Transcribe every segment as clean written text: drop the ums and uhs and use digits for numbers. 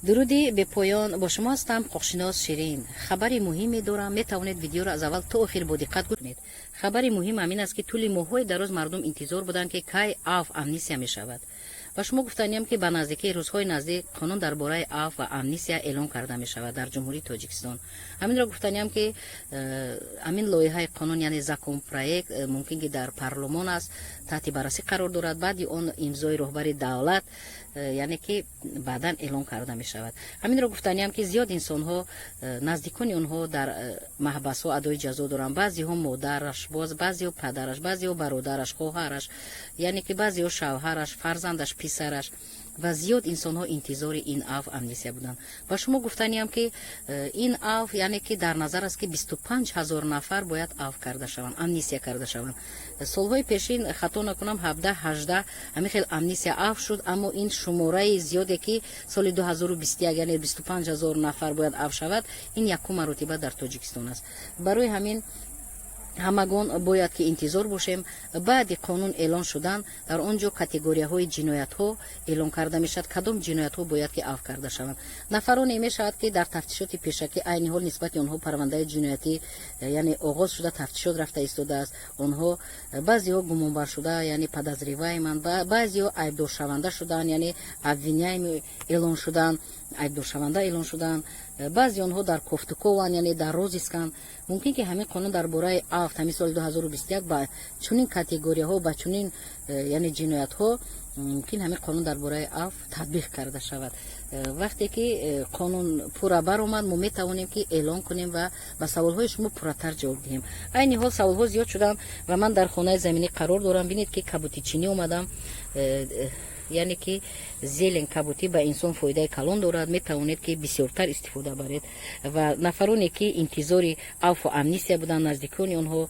درودی به پایان با شما هستم خوششناس شیرین. خبری مهمی دارم، میتوانید ویدیو را از اول تا آخر با دقت گوش کنید. خبری مهم همین است که طول ماه‌های دراز مردم انتظار بودند که کی عفو امنیسیا می شود. و شما گفتنیم که به نزدیکی روزهای نزدیک قانون درباره عفو و امنیسیا اعلام کرده می شود در جمهوری تاجیکستان. همین را گفتنیم که همین لایحه قانون یعنی زکون پروژه ممکن که در پارلمان است تحت بررسی قرار دارد، بعد آن امضای رهبر دولت یعنی که بعداً اعلام کرده می شود. همین را گفتنیم که زیاد انسان ها نزدیکان آنها در محبس ها ادای جزا دارند، بعضی ها مادرش، بعضی ها پدرش، بعضی ها برادرش، خواهرش، یعنی که بعضی ها شوهرش، فرزندش، پسرش و زیاد انسان ها انتظار این عفو امنیسیا بودند. و شما گفتنیم که این عفو یعنی که در نظر است که 25,000 نفر باید عفو کرده شوند، امنیسیا کرده شوند. سالهای پیشین خطا نکنم 17-18 همین خیلی امنیسیا عفو شد، اما این شماره زیادی که سال 2021 یعنی 25,000 نفر باید عفو شود، این یکم مرتبه در تاجیکستان است. برای همین همگان باید که انتظار باشیم بعد قانون اعلان شدن در آنجا کاتگوری های جنایت ها اعلان کرده می شود کدام جنایت ها باید که عفو کرده شوند. نفرانی می شود که در تفتیشات پیشکی عین حال نسبت آنها پرونده جنایتی یعنی آغاز شده تفتیشات رفته ایستاده است، آنها بعضی ها گمانبر شده یعنی پدازریوای من، بعضی ها عیبدار شونده شدن یعنی ابوینای اعلان شدن، عیبدار شونده اعلان شدن، بعضی آنها در کوفتکوان یعنی در روز اسکان. ممکن که همین قانون درباره عفو همین سال 2021 با چنین کاتگوری ها با چنین یعنی جنایت ها ممکن همین قانون درباره عفو تطبیق کرده شود. وقتی که قانون پورا برآمد ما می توانیم که اعلان کنیم و به سوال های شما پورتر جواب دهیم. عین حال سوال ها زیاد شدن و من در خانه زمینی قرار دارم. ببینید که کبوتی چینی اومدم، یعنی که زیلن کبوتی به انسان فایده کلان دارد، می توانید که بسیارتر استفاده برید. و نفرانی که انتظار عفو و امنیسیا بودن نزدیکان آنها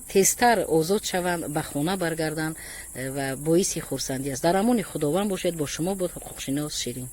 تیزتر آزاد شوند، به خانه برگردند و باعث خرسندی است. در امان خداوند باشید. با شما بود خوششناس شیرین.